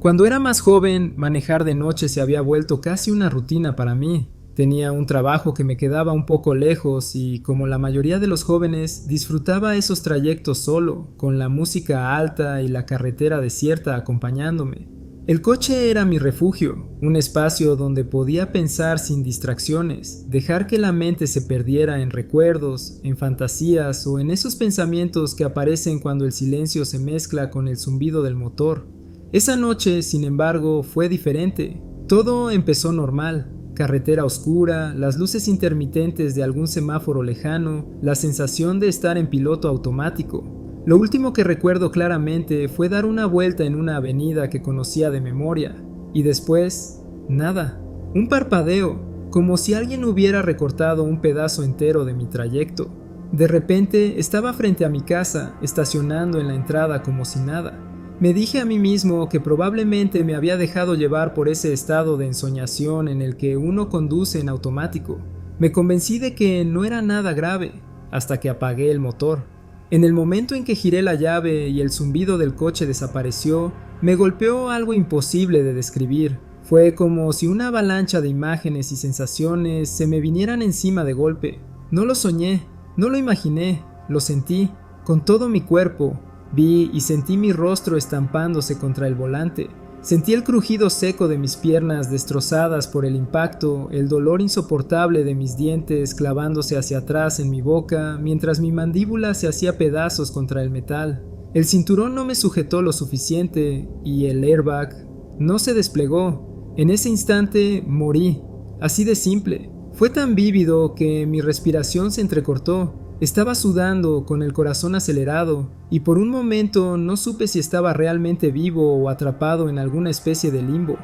Cuando era más joven, manejar de noche se había vuelto casi una rutina para mí. Tenía un trabajo que me quedaba un poco lejos y, como la mayoría de los jóvenes, disfrutaba esos trayectos solo, con la música alta y la carretera desierta acompañándome. El coche era mi refugio, un espacio donde podía pensar sin distracciones, dejar que la mente se perdiera en recuerdos, en fantasías o en esos pensamientos que aparecen cuando el silencio se mezcla con el zumbido del motor. Esa noche, sin embargo, fue diferente. Todo empezó normal. Carretera oscura, las luces intermitentes de algún semáforo lejano, la sensación de estar en piloto automático. Lo último que recuerdo claramente fue dar una vuelta en una avenida que conocía de memoria, y después, nada. Un parpadeo, como si alguien hubiera recortado un pedazo entero de mi trayecto. De repente estaba frente a mi casa, estacionando en la entrada como si nada. Me dije a mí mismo que probablemente me había dejado llevar por ese estado de ensoñación en el que uno conduce en automático. Me convencí de que no era nada grave, hasta que apagué el motor. En el momento en que giré la llave y el zumbido del coche desapareció, me golpeó algo imposible de describir. Fue como si una avalancha de imágenes y sensaciones se me vinieran encima de golpe. No lo soñé, no lo imaginé, lo sentí, con todo mi cuerpo. Vi y sentí mi rostro estampándose contra el volante. Sentí el crujido seco de mis piernas destrozadas por el impacto, el dolor insoportable de mis dientes clavándose hacia atrás en mi boca, mientras mi mandíbula se hacía pedazos contra el metal. El cinturón no me sujetó lo suficiente y el airbag no se desplegó. En ese instante morí, así de simple. Fue tan vívido que mi respiración se entrecortó. Estaba sudando, con el corazón acelerado, y por un momento no supe si estaba realmente vivo o atrapado en alguna especie de limbo.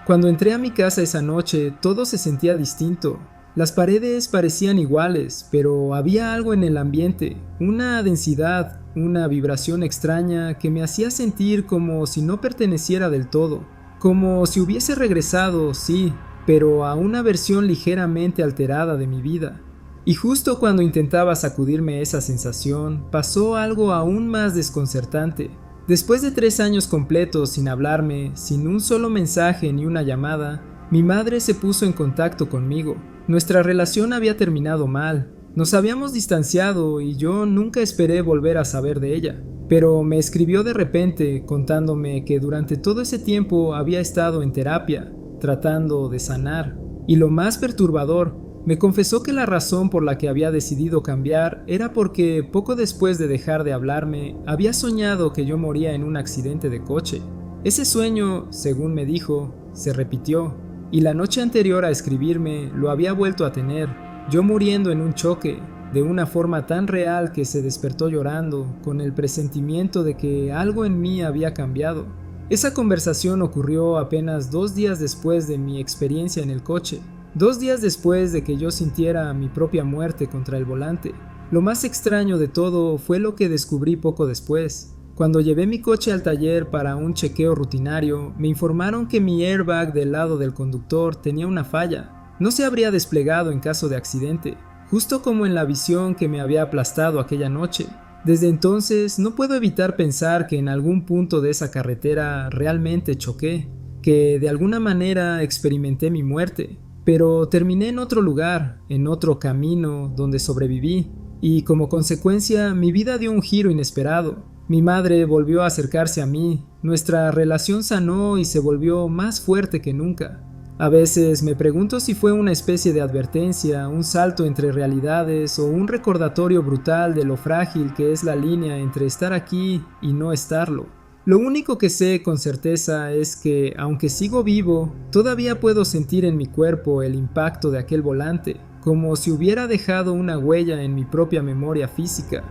Cuando entré a mi casa esa noche, todo se sentía distinto. Las paredes parecían iguales, pero había algo en el ambiente, una densidad, una vibración extraña que me hacía sentir como si no perteneciera del todo, como si hubiese regresado, sí, pero a una versión ligeramente alterada de mi vida. Y justo cuando intentaba sacudirme esa sensación, pasó algo aún más desconcertante. Después de 3 años completos sin hablarme, sin un solo mensaje ni una llamada, mi madre se puso en contacto conmigo. Nuestra relación había terminado mal, nos habíamos distanciado y yo nunca esperé volver a saber de ella. Pero me escribió de repente contándome que durante todo ese tiempo había estado en terapia, tratando de sanar. Y lo más perturbador, me confesó que la razón por la que había decidido cambiar era porque poco después de dejar de hablarme, había soñado que yo moría en un accidente de coche. Ese sueño, según me dijo, se repitió, y la noche anterior a escribirme lo había vuelto a tener, yo muriendo en un choque, de una forma tan real que se despertó llorando, con el presentimiento de que algo en mí había cambiado. Esa conversación ocurrió apenas 2 días después de mi experiencia en el coche. 2 días después de que yo sintiera mi propia muerte contra el volante. Lo más extraño de todo fue lo que descubrí poco después. Cuando llevé mi coche al taller para un chequeo rutinario, me informaron que mi airbag del lado del conductor tenía una falla. No se habría desplegado en caso de accidente, justo como en la visión que me había aplastado aquella noche. Desde entonces no puedo evitar pensar que en algún punto de esa carretera realmente choqué, que de alguna manera experimenté mi muerte. Pero terminé en otro lugar, en otro camino donde sobreviví, y como consecuencia mi vida dio un giro inesperado. Mi madre volvió a acercarse a mí, nuestra relación sanó y se volvió más fuerte que nunca. A veces me pregunto si fue una especie de advertencia, un salto entre realidades o un recordatorio brutal de lo frágil que es la línea entre estar aquí y no estarlo. Lo único que sé con certeza es que, aunque sigo vivo, todavía puedo sentir en mi cuerpo el impacto de aquel volante, como si hubiera dejado una huella en mi propia memoria física.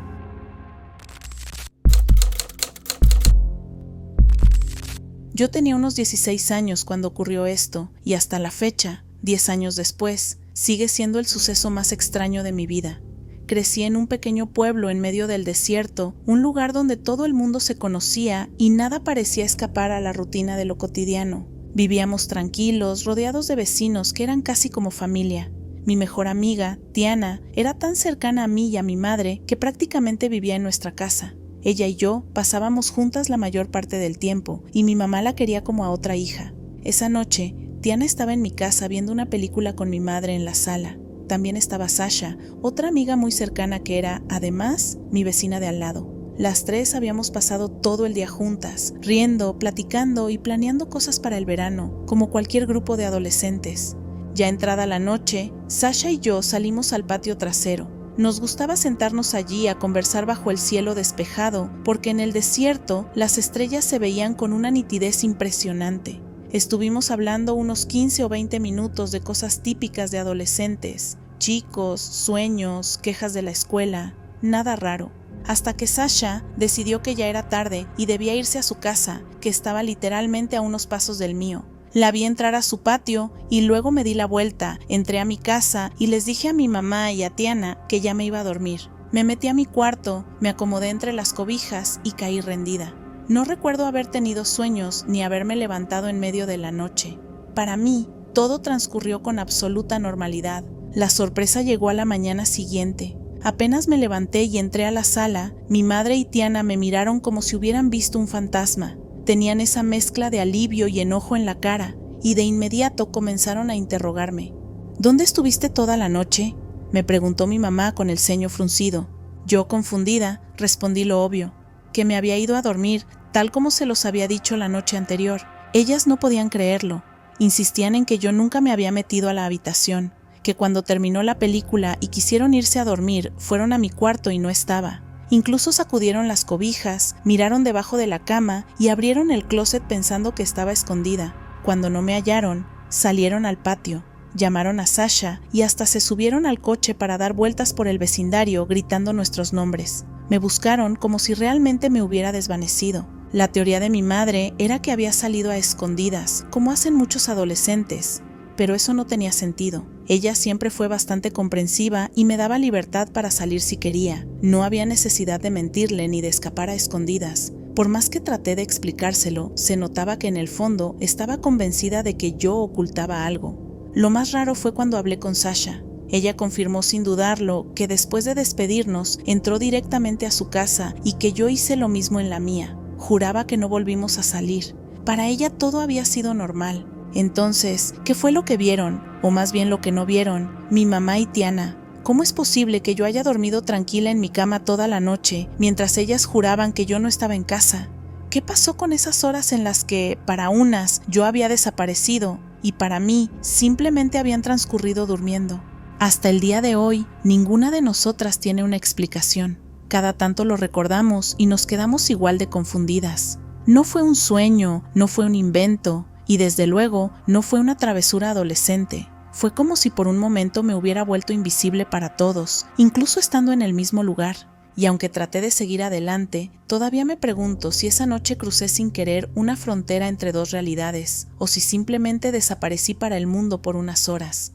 Yo tenía unos 16 años cuando ocurrió esto, y hasta la fecha, 10 años después, sigue siendo el suceso más extraño de mi vida. Crecí en un pequeño pueblo en medio del desierto, un lugar donde todo el mundo se conocía y nada parecía escapar a la rutina de lo cotidiano. Vivíamos tranquilos, rodeados de vecinos que eran casi como familia. Mi mejor amiga, Tiana, era tan cercana a mí y a mi madre que prácticamente vivía en nuestra casa. Ella y yo pasábamos juntas la mayor parte del tiempo y mi mamá la quería como a otra hija. Esa noche, Tiana estaba en mi casa viendo una película con mi madre en la sala. También estaba Sasha, otra amiga muy cercana que era, además, mi vecina de al lado. Las tres habíamos pasado todo el día juntas, riendo, platicando y planeando cosas para el verano, como cualquier grupo de adolescentes. Ya entrada la noche, Sasha y yo salimos al patio trasero. Nos gustaba sentarnos allí a conversar bajo el cielo despejado, porque en el desierto las estrellas se veían con una nitidez impresionante. Estuvimos hablando unos 15 o 20 minutos de cosas típicas de adolescentes, chicos, sueños, quejas de la escuela, nada raro. Hasta que Sasha decidió que ya era tarde y debía irse a su casa, que estaba literalmente a unos pasos del mío. La vi entrar a su patio y luego me di la vuelta, entré a mi casa y les dije a mi mamá y a Tiana que ya me iba a dormir. Me metí a mi cuarto, me acomodé entre las cobijas y caí rendida. No recuerdo haber tenido sueños ni haberme levantado en medio de la noche. Para mí, todo transcurrió con absoluta normalidad. La sorpresa llegó a la mañana siguiente. Apenas me levanté y entré a la sala, mi madre y Tiana me miraron como si hubieran visto un fantasma. Tenían esa mezcla de alivio y enojo en la cara, y de inmediato comenzaron a interrogarme. ¿Dónde estuviste toda la noche?, me preguntó mi mamá con el ceño fruncido. Yo, confundida, respondí lo obvio, que me había ido a dormir, tal como se los había dicho la noche anterior. Ellas no podían creerlo. Insistían en que yo nunca me había metido a la habitación, que cuando terminó la película y quisieron irse a dormir, fueron a mi cuarto y no estaba. Incluso sacudieron las cobijas, miraron debajo de la cama y abrieron el closet pensando que estaba escondida. Cuando no me hallaron, salieron al patio, llamaron a Sasha y hasta se subieron al coche para dar vueltas por el vecindario gritando nuestros nombres. Me buscaron como si realmente me hubiera desvanecido. La teoría de mi madre era que había salido a escondidas, como hacen muchos adolescentes, pero eso no tenía sentido. Ella siempre fue bastante comprensiva y me daba libertad para salir si quería. No había necesidad de mentirle ni de escapar a escondidas. Por más que traté de explicárselo, se notaba que en el fondo estaba convencida de que yo ocultaba algo. Lo más raro fue cuando hablé con Sasha. Ella confirmó sin dudarlo que después de despedirnos entró directamente a su casa y que yo hice lo mismo en la mía. Juraba que no volvimos a salir. Para ella todo había sido normal. Entonces, ¿qué fue lo que vieron? O más bien lo que no vieron, mi mamá y Tiana. ¿Cómo es posible que yo haya dormido tranquila en mi cama toda la noche, mientras ellas juraban que yo no estaba en casa? ¿Qué pasó con esas horas en las que, para unas, yo había desaparecido, y para mí, simplemente habían transcurrido durmiendo? Hasta el día de hoy, ninguna de nosotras tiene una explicación. Cada tanto lo recordamos y nos quedamos igual de confundidas. No fue un sueño, no fue un invento, y desde luego no fue una travesura adolescente. Fue como si por un momento me hubiera vuelto invisible para todos, incluso estando en el mismo lugar. Y aunque traté de seguir adelante, todavía me pregunto si esa noche crucé sin querer una frontera entre dos realidades, o si simplemente desaparecí para el mundo por unas horas.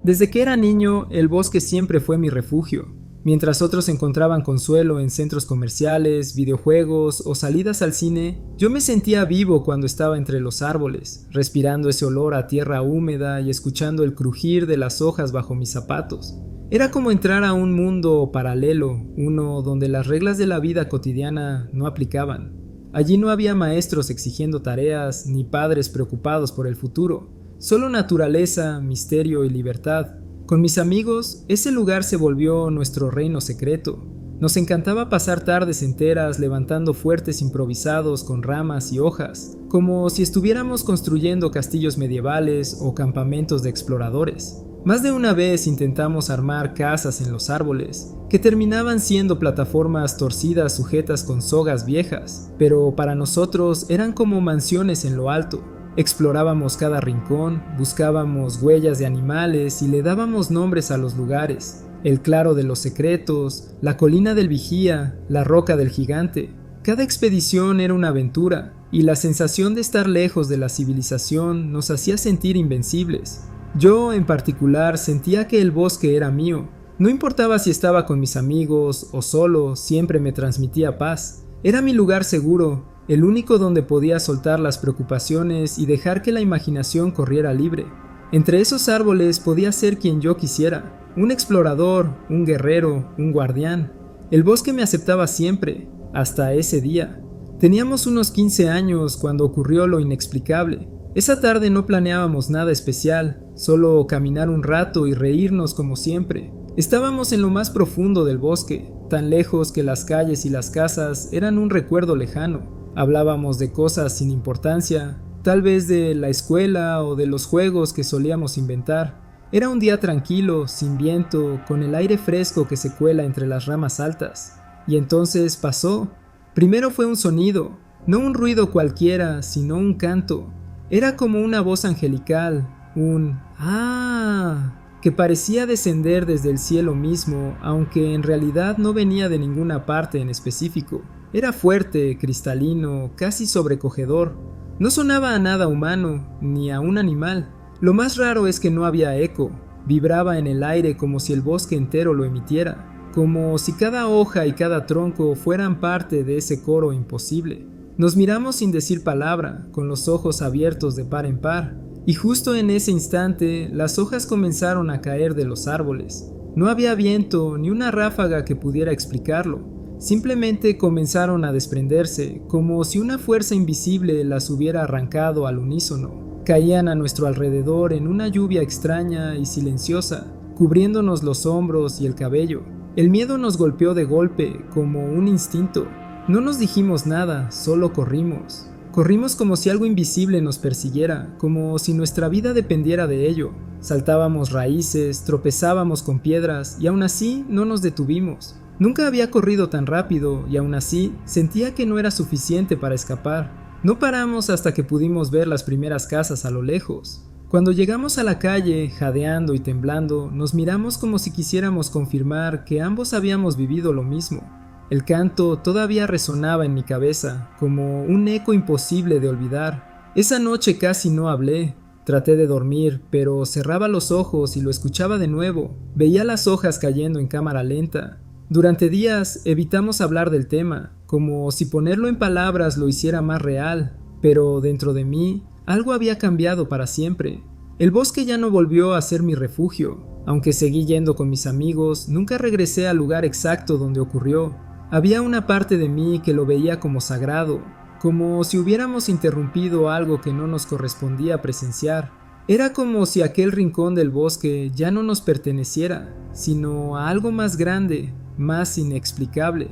Desde que era niño, el bosque siempre fue mi refugio. Mientras otros encontraban consuelo en centros comerciales, videojuegos o salidas al cine, yo me sentía vivo cuando estaba entre los árboles, respirando ese olor a tierra húmeda y escuchando el crujir de las hojas bajo mis zapatos. Era como entrar a un mundo paralelo, uno donde las reglas de la vida cotidiana no aplicaban. Allí no había maestros exigiendo tareas, ni padres preocupados por el futuro, solo naturaleza, misterio y libertad. Con mis amigos, ese lugar se volvió nuestro reino secreto. Nos encantaba pasar tardes enteras levantando fuertes improvisados con ramas y hojas, como si estuviéramos construyendo castillos medievales o campamentos de exploradores. Más de una vez intentamos armar casas en los árboles, que terminaban siendo plataformas torcidas sujetas con sogas viejas, pero para nosotros eran como mansiones en lo alto. Explorábamos cada rincón, buscábamos huellas de animales y le dábamos nombres a los lugares. El claro de los secretos, la colina del vigía, la roca del gigante. Cada expedición era una aventura, y la sensación de estar lejos de la civilización nos hacía sentir invencibles. Yo, en particular, sentía que el bosque era mío. No importaba si estaba con mis amigos o solo, siempre me transmitía paz. Era mi lugar seguro, el único donde podía soltar las preocupaciones y dejar que la imaginación corriera libre. Entre esos árboles podía ser quien yo quisiera, un explorador, un guerrero, un guardián. El bosque me aceptaba siempre, hasta ese día. Teníamos unos 15 años cuando ocurrió lo inexplicable. Esa tarde no planeábamos nada especial, solo caminar un rato y reírnos como siempre. Estábamos en lo más profundo del bosque, tan lejos que las calles y las casas eran un recuerdo lejano. Hablábamos de cosas sin importancia, tal vez de la escuela o de los juegos que solíamos inventar. Era un día tranquilo, sin viento, con el aire fresco que se cuela entre las ramas altas. Y entonces pasó. Primero fue un sonido, no un ruido cualquiera, sino un canto. Era como una voz angelical, un ¡ah!, que parecía descender desde el cielo mismo, aunque en realidad no venía de ninguna parte en específico. Era fuerte, cristalino, casi sobrecogedor. No sonaba a nada humano, ni a un animal. Lo más raro es que no había eco. Vibraba en el aire como si el bosque entero lo emitiera, como si cada hoja y cada tronco fueran parte de ese coro imposible. Nos miramos sin decir palabra, con los ojos abiertos de par en par, y justo en ese instante las hojas comenzaron a caer de los árboles. No había viento ni una ráfaga que pudiera explicarlo. Simplemente comenzaron a desprenderse, como si una fuerza invisible las hubiera arrancado al unísono. Caían a nuestro alrededor en una lluvia extraña y silenciosa, cubriéndonos los hombros y el cabello. El miedo nos golpeó de golpe, como un instinto. No nos dijimos nada, solo corrimos. Corrimos como si algo invisible nos persiguiera, como si nuestra vida dependiera de ello. Saltábamos raíces, tropezábamos con piedras y aún así no nos detuvimos. Nunca había corrido tan rápido y aún así sentía que no era suficiente para escapar. No paramos hasta que pudimos ver las primeras casas a lo lejos. Cuando llegamos a la calle, jadeando y temblando, nos miramos como si quisiéramos confirmar que ambos habíamos vivido lo mismo. El canto todavía resonaba en mi cabeza, como un eco imposible de olvidar. Esa noche casi no hablé. Traté de dormir, pero cerraba los ojos y lo escuchaba de nuevo. Veía las hojas cayendo en cámara lenta. Durante días evitamos hablar del tema, como si ponerlo en palabras lo hiciera más real, pero dentro de mí algo había cambiado para siempre. El bosque ya no volvió a ser mi refugio. Aunque seguí yendo con mis amigos, nunca regresé al lugar exacto donde ocurrió. Había una parte de mí que lo veía como sagrado, como si hubiéramos interrumpido algo que no nos correspondía presenciar. Era como si aquel rincón del bosque ya no nos perteneciera, sino a algo más grande, más inexplicable.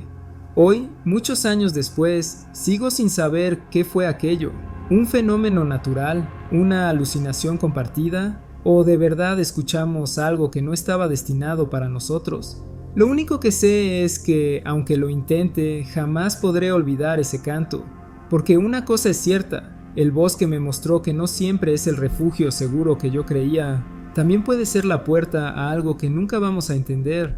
Hoy, muchos años después, sigo sin saber qué fue aquello. ¿Un fenómeno natural? ¿Una alucinación compartida? ¿O de verdad escuchamos algo que no estaba destinado para nosotros? Lo único que sé es que, aunque lo intente, jamás podré olvidar ese canto. Porque una cosa es cierta, el bosque me mostró que no siempre es el refugio seguro que yo creía. También puede ser la puerta a algo que nunca vamos a entender.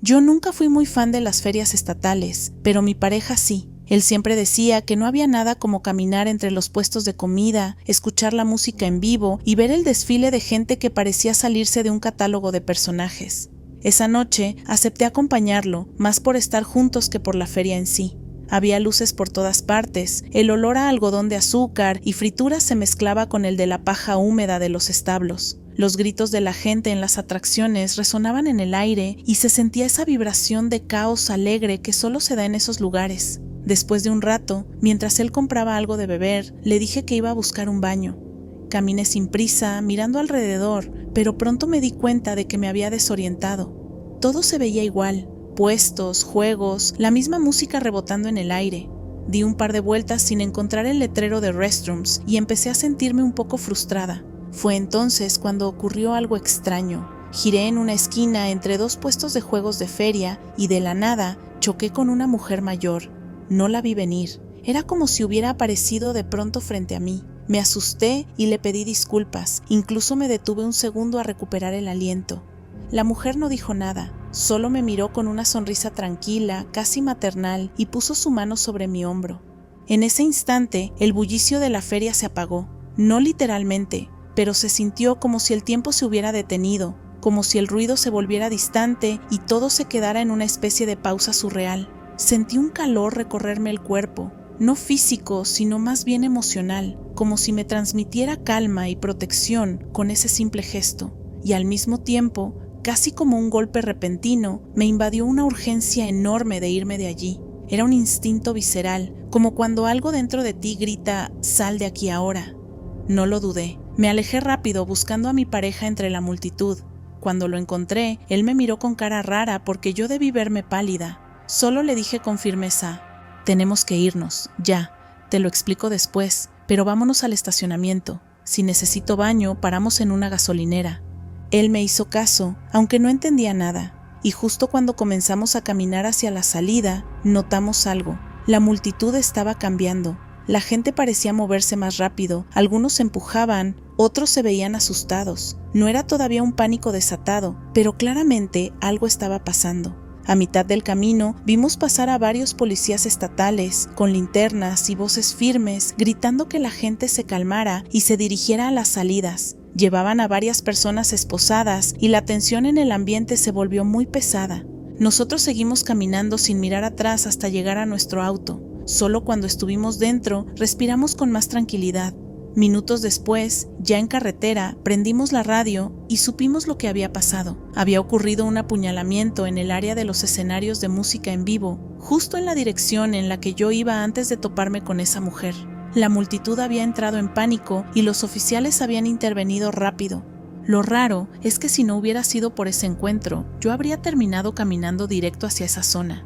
Yo nunca fui muy fan de las ferias estatales, pero mi pareja sí. Él siempre decía que no había nada como caminar entre los puestos de comida, escuchar la música en vivo y ver el desfile de gente que parecía salirse de un catálogo de personajes. Esa noche acepté acompañarlo, más por estar juntos que por la feria en sí. Había luces por todas partes, el olor a algodón de azúcar y frituras se mezclaba con el de la paja húmeda de los establos. Los gritos de la gente en las atracciones resonaban en el aire y se sentía esa vibración de caos alegre que solo se da en esos lugares. Después de un rato, mientras él compraba algo de beber, le dije que iba a buscar un baño. Caminé sin prisa, mirando alrededor, pero pronto me di cuenta de que me había desorientado. Todo se veía igual, puestos, juegos, la misma música rebotando en el aire. Di un par de vueltas sin encontrar el letrero de restrooms y empecé a sentirme un poco frustrada. Fue entonces cuando ocurrió algo extraño. Giré en una esquina entre dos puestos de juegos de feria y de la nada choqué con una mujer mayor. No la vi venir. Era como si hubiera aparecido de pronto frente a mí. Me asusté y le pedí disculpas. Incluso me detuve un segundo a recuperar el aliento. La mujer no dijo nada. Solo me miró con una sonrisa tranquila, casi maternal, y puso su mano sobre mi hombro. En ese instante, el bullicio de la feria se apagó. No literalmente, pero se sintió como si el tiempo se hubiera detenido, como si el ruido se volviera distante y todo se quedara en una especie de pausa surreal. Sentí un calor recorrerme el cuerpo. no físico, sino más bien emocional, como si me transmitiera calma y protección con ese simple gesto, y al mismo tiempo, casi como un golpe repentino, me invadió una urgencia enorme de irme de allí. Era un instinto visceral, como cuando algo dentro de ti grita, sal de aquí ahora. No lo dudé. Me alejé rápido buscando a mi pareja entre la multitud. Cuando lo encontré, él me miró con cara rara porque yo debí verme pálida. Solo le dije con firmeza, tenemos que irnos, ya, te lo explico después, pero vámonos al estacionamiento. Si necesito baño, paramos en una gasolinera. Él me hizo caso, aunque no entendía nada, y justo cuando comenzamos a caminar hacia la salida, notamos algo. La multitud estaba cambiando. La gente parecía moverse más rápido, algunos se empujaban, otros se veían asustados. No era todavía un pánico desatado, pero claramente algo estaba pasando. A mitad del camino vimos pasar a varios policías estatales, con linternas y voces firmes, gritando que la gente se calmara y se dirigiera a las salidas. Llevaban a varias personas esposadas y la tensión en el ambiente se volvió muy pesada. Nosotros seguimos caminando sin mirar atrás hasta llegar a nuestro auto. Solo cuando estuvimos dentro, respiramos con más tranquilidad. Minutos después, ya en carretera, prendimos la radio y supimos lo que había pasado. Había ocurrido un apuñalamiento en el área de los escenarios de música en vivo, justo en la dirección en la que yo iba antes de toparme con esa mujer. La multitud había entrado en pánico y los oficiales habían intervenido rápido. Lo raro es que si no hubiera sido por ese encuentro, yo habría terminado caminando directo hacia esa zona.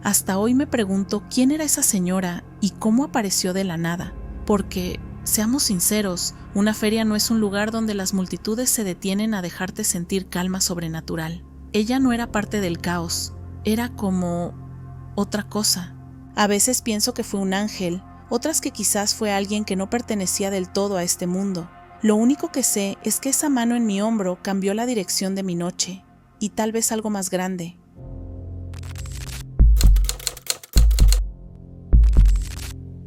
Hasta hoy me pregunto quién era esa señora y cómo apareció de la nada, porque, seamos sinceros, una feria no es un lugar donde las multitudes se detienen a dejarte sentir calma sobrenatural. Ella no era parte del caos, era como otra cosa. A veces pienso que fue un ángel, otras que quizás fue alguien que no pertenecía del todo a este mundo. Lo único que sé es que esa mano en mi hombro cambió la dirección de mi noche, y tal vez algo más grande.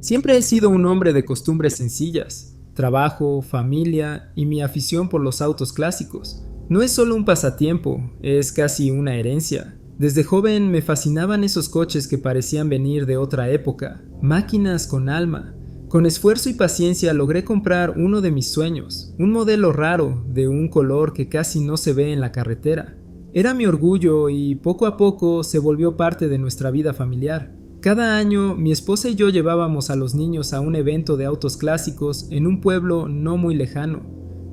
Siempre he sido un hombre de costumbres sencillas, trabajo, familia y mi afición por los autos clásicos. No es solo un pasatiempo, es casi una herencia. Desde joven me fascinaban esos coches que parecían venir de otra época, máquinas con alma. Con esfuerzo y paciencia logré comprar uno de mis sueños, un modelo raro de un color que casi no se ve en la carretera. Era mi orgullo y poco a poco se volvió parte de nuestra vida familiar. Cada año, mi esposa y yo llevábamos a los niños a un evento de autos clásicos en un pueblo no muy lejano.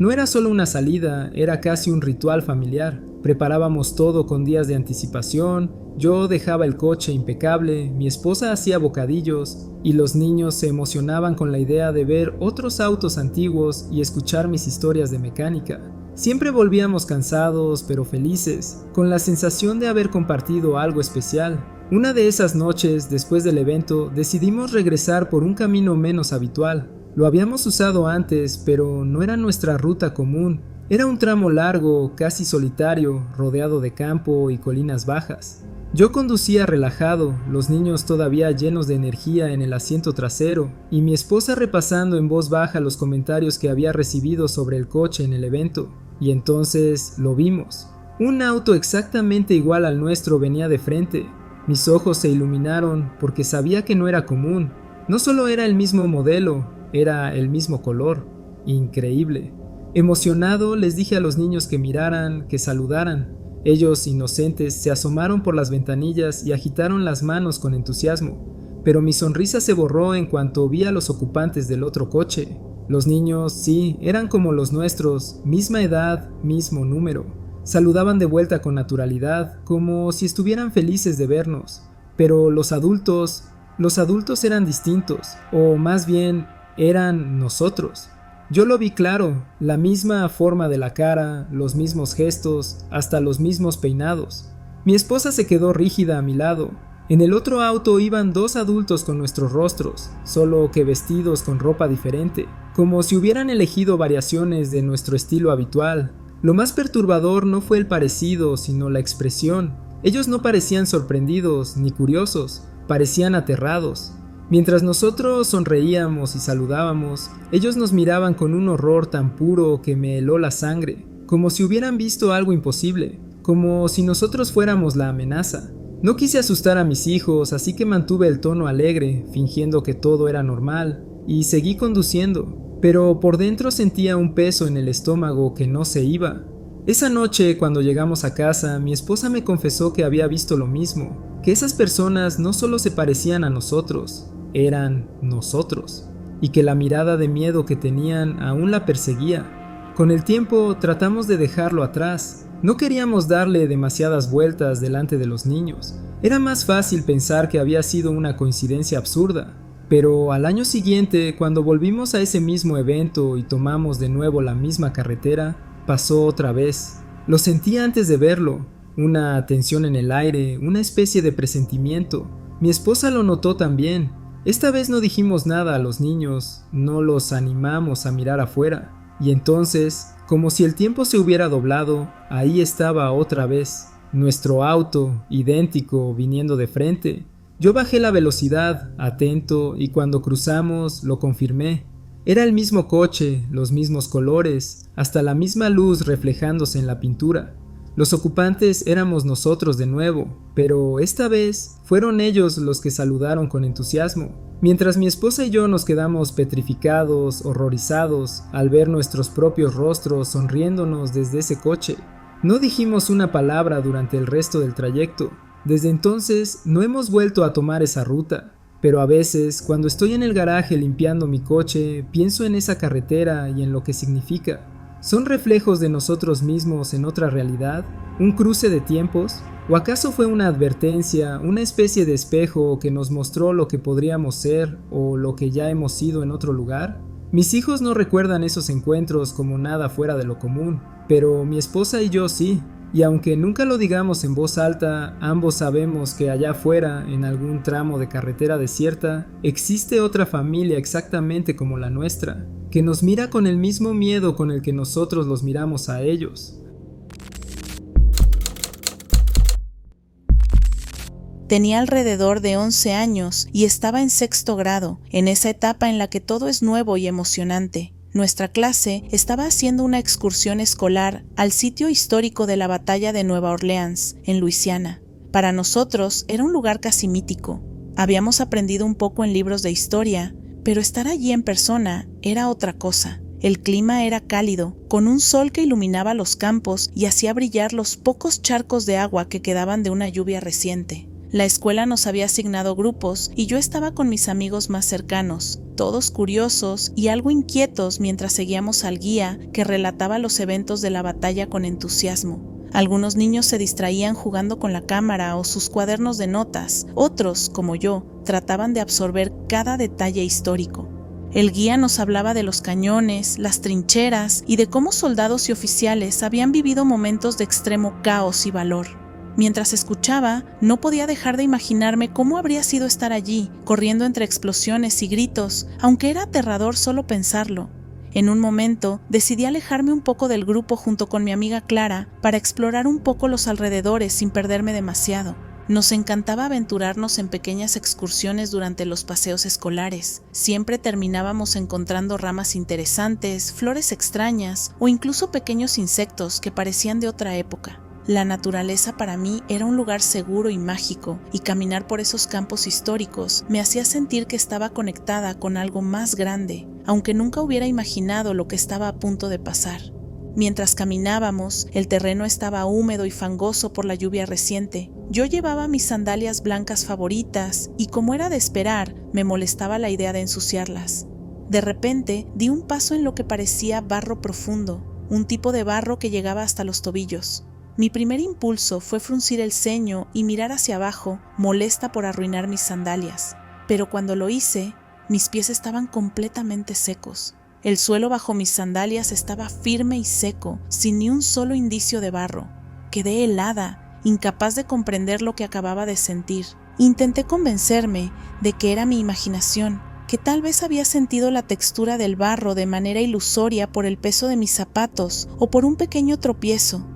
No era solo una salida, era casi un ritual familiar. Preparábamos todo con días de anticipación, yo dejaba el coche impecable, mi esposa hacía bocadillos y los niños se emocionaban con la idea de ver otros autos antiguos y escuchar mis historias de mecánica. Siempre volvíamos cansados pero felices, con la sensación de haber compartido algo especial. Una de esas noches, después del evento, decidimos regresar por un camino menos habitual. Lo habíamos usado antes, pero no era nuestra ruta común. Era un tramo largo, casi solitario, rodeado de campo y colinas bajas. Yo conducía relajado, los niños todavía llenos de energía en el asiento trasero, y mi esposa repasando en voz baja los comentarios que había recibido sobre el coche en el evento. Y entonces lo vimos. Un auto exactamente igual al nuestro venía de frente. Mis ojos se iluminaron porque sabía que no era común. No solo era el mismo modelo, era el mismo color. Increíble. Emocionado, les dije a los niños que miraran, que saludaran. Ellos, inocentes, se asomaron por las ventanillas y agitaron las manos con entusiasmo. Pero mi sonrisa se borró en cuanto vi a los ocupantes del otro coche. Los niños, sí, eran como los nuestros, misma edad, mismo número. Saludaban de vuelta con naturalidad, como si estuvieran felices de vernos. Pero los adultos eran distintos, o más bien, eran nosotros. Yo lo vi claro, la misma forma de la cara, los mismos gestos, hasta los mismos peinados. Mi esposa se quedó rígida a mi lado. En el otro auto iban dos adultos con nuestros rostros, solo que vestidos con ropa diferente, como si hubieran elegido variaciones de nuestro estilo habitual. Lo más perturbador no fue el parecido, sino la expresión. Ellos no parecían sorprendidos ni curiosos, parecían aterrados. Mientras nosotros sonreíamos y saludábamos, ellos nos miraban con un horror tan puro que me heló la sangre, como si hubieran visto algo imposible, como si nosotros fuéramos la amenaza. No quise asustar a mis hijos, así que mantuve el tono alegre, fingiendo que todo era normal, y seguí conduciendo, pero por dentro sentía un peso en el estómago que no se iba. Esa noche, cuando llegamos a casa, mi esposa me confesó que había visto lo mismo, que esas personas no solo se parecían a nosotros, eran nosotros, y que la mirada de miedo que tenían aún la perseguía. Con el tiempo tratamos de dejarlo atrás. No queríamos darle demasiadas vueltas delante de los niños. Era más fácil pensar que había sido una coincidencia absurda. Pero al año siguiente, cuando volvimos a ese mismo evento y tomamos de nuevo la misma carretera, pasó otra vez. Lo sentí antes de verlo, una tensión en el aire, una especie de presentimiento. Mi esposa lo notó también. Esta vez no dijimos nada a los niños, no los animamos a mirar afuera. Y entonces, como si el tiempo se hubiera doblado, ahí estaba otra vez, nuestro auto, idéntico, viniendo de frente. Yo bajé la velocidad, atento, y cuando cruzamos, lo confirmé. Era el mismo coche, los mismos colores, hasta la misma luz reflejándose en la pintura. Los ocupantes éramos nosotros de nuevo, pero esta vez fueron ellos los que saludaron con entusiasmo, mientras mi esposa y yo nos quedamos petrificados, horrorizados, al ver nuestros propios rostros sonriéndonos desde ese coche. No dijimos una palabra durante el resto del trayecto. Desde entonces no hemos vuelto a tomar esa ruta, pero a veces, cuando estoy en el garaje limpiando mi coche, pienso en esa carretera y en lo que significa. ¿Son reflejos de nosotros mismos en otra realidad? ¿Un cruce de tiempos? ¿O acaso fue una advertencia, una especie de espejo que nos mostró lo que podríamos ser o lo que ya hemos sido en otro lugar? Mis hijos no recuerdan esos encuentros como nada fuera de lo común, pero mi esposa y yo sí. Y aunque nunca lo digamos en voz alta, ambos sabemos que allá afuera, en algún tramo de carretera desierta, existe otra familia exactamente como la nuestra, que nos mira con el mismo miedo con el que nosotros los miramos a ellos. Tenía alrededor de 11 años y estaba en sexto grado, en esa etapa en la que todo es nuevo y emocionante. Nuestra clase estaba haciendo una excursión escolar al sitio histórico de la batalla de Nueva Orleans, en Luisiana. Para nosotros era un lugar casi mítico. Habíamos aprendido un poco en libros de historia, pero estar allí en persona era otra cosa. El clima era cálido, con un sol que iluminaba los campos y hacía brillar los pocos charcos de agua que quedaban de una lluvia reciente. La escuela nos había asignado grupos y yo estaba con mis amigos más cercanos, todos curiosos y algo inquietos mientras seguíamos al guía que relataba los eventos de la batalla con entusiasmo. Algunos niños se distraían jugando con la cámara o sus cuadernos de notas, otros, como yo, trataban de absorber cada detalle histórico. El guía nos hablaba de los cañones, las trincheras y de cómo soldados y oficiales habían vivido momentos de extremo caos y valor. Mientras escuchaba, no podía dejar de imaginarme cómo habría sido estar allí, corriendo entre explosiones y gritos, aunque era aterrador solo pensarlo. En un momento, decidí alejarme un poco del grupo junto con mi amiga Clara para explorar un poco los alrededores sin perderme demasiado. Nos encantaba aventurarnos en pequeñas excursiones durante los paseos escolares. Siempre terminábamos encontrando ramas interesantes, flores extrañas o incluso pequeños insectos que parecían de otra época. La naturaleza para mí era un lugar seguro y mágico, y caminar por esos campos históricos me hacía sentir que estaba conectada con algo más grande, aunque nunca hubiera imaginado lo que estaba a punto de pasar. Mientras caminábamos, el terreno estaba húmedo y fangoso por la lluvia reciente. Yo llevaba mis sandalias blancas favoritas y, como era de esperar, me molestaba la idea de ensuciarlas. De repente, di un paso en lo que parecía barro profundo, un tipo de barro que llegaba hasta los tobillos. Mi primer impulso fue fruncir el ceño y mirar hacia abajo, molesta por arruinar mis sandalias. Pero cuando lo hice, mis pies estaban completamente secos. El suelo bajo mis sandalias estaba firme y seco, sin ni un solo indicio de barro. Quedé helada, incapaz de comprender lo que acababa de sentir. Intenté convencerme de que era mi imaginación, que tal vez había sentido la textura del barro de manera ilusoria por el peso de mis zapatos o por un pequeño tropiezo.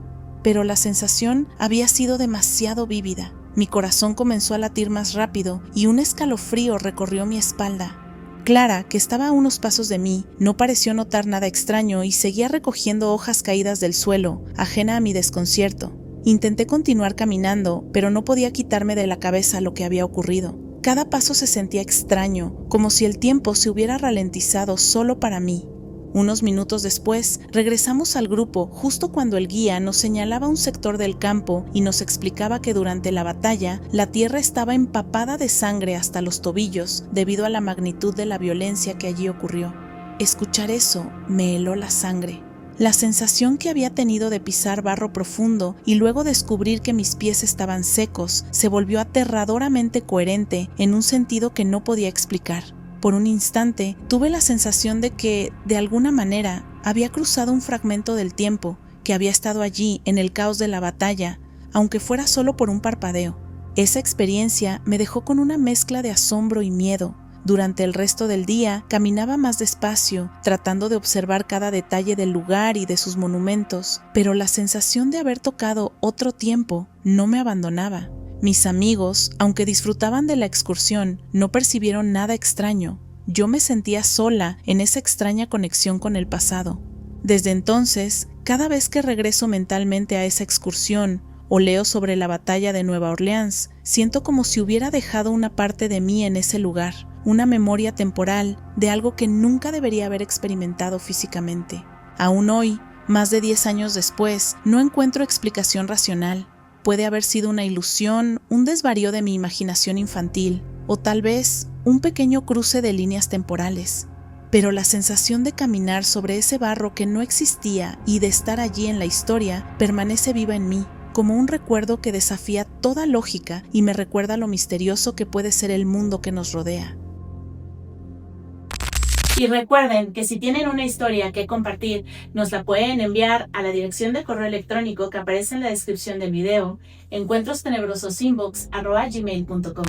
Pero la sensación había sido demasiado vívida. Mi corazón comenzó a latir más rápido y un escalofrío recorrió mi espalda. Clara, que estaba a unos pasos de mí, no pareció notar nada extraño y seguía recogiendo hojas caídas del suelo, ajena a mi desconcierto. Intenté continuar caminando, pero no podía quitarme de la cabeza lo que había ocurrido. Cada paso se sentía extraño, como si el tiempo se hubiera ralentizado solo para mí. Unos minutos después, regresamos al grupo justo cuando el guía nos señalaba un sector del campo y nos explicaba que durante la batalla, la tierra estaba empapada de sangre hasta los tobillos debido a la magnitud de la violencia que allí ocurrió. Escuchar eso me heló la sangre. La sensación que había tenido de pisar barro profundo y luego descubrir que mis pies estaban secos se volvió aterradoramente coherente en un sentido que no podía explicar. Por un instante, tuve la sensación de que, de alguna manera, había cruzado un fragmento del tiempo, que había estado allí en el caos de la batalla, aunque fuera solo por un parpadeo. Esa experiencia me dejó con una mezcla de asombro y miedo. Durante el resto del día, caminaba más despacio, tratando de observar cada detalle del lugar y de sus monumentos, pero la sensación de haber tocado otro tiempo no me abandonaba. Mis amigos, aunque disfrutaban de la excursión, no percibieron nada extraño. Yo me sentía sola en esa extraña conexión con el pasado. Desde entonces, cada vez que regreso mentalmente a esa excursión o leo sobre la batalla de Nueva Orleans, siento como si hubiera dejado una parte de mí en ese lugar, una memoria temporal de algo que nunca debería haber experimentado físicamente. Aún hoy, más de 10 años después, no encuentro explicación racional. Puede haber sido una ilusión, un desvarío de mi imaginación infantil, o tal vez un pequeño cruce de líneas temporales. Pero la sensación de caminar sobre ese barro que no existía y de estar allí en la historia permanece viva en mí, como un recuerdo que desafía toda lógica y me recuerda lo misterioso que puede ser el mundo que nos rodea. Y recuerden que si tienen una historia que compartir, nos la pueden enviar a la dirección de correo electrónico que aparece en la descripción del video, encuentrostenebrososinbox@gmail.com.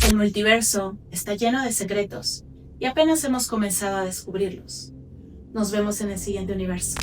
El multiverso está lleno de secretos y apenas hemos comenzado a descubrirlos. Nos vemos en el siguiente universo.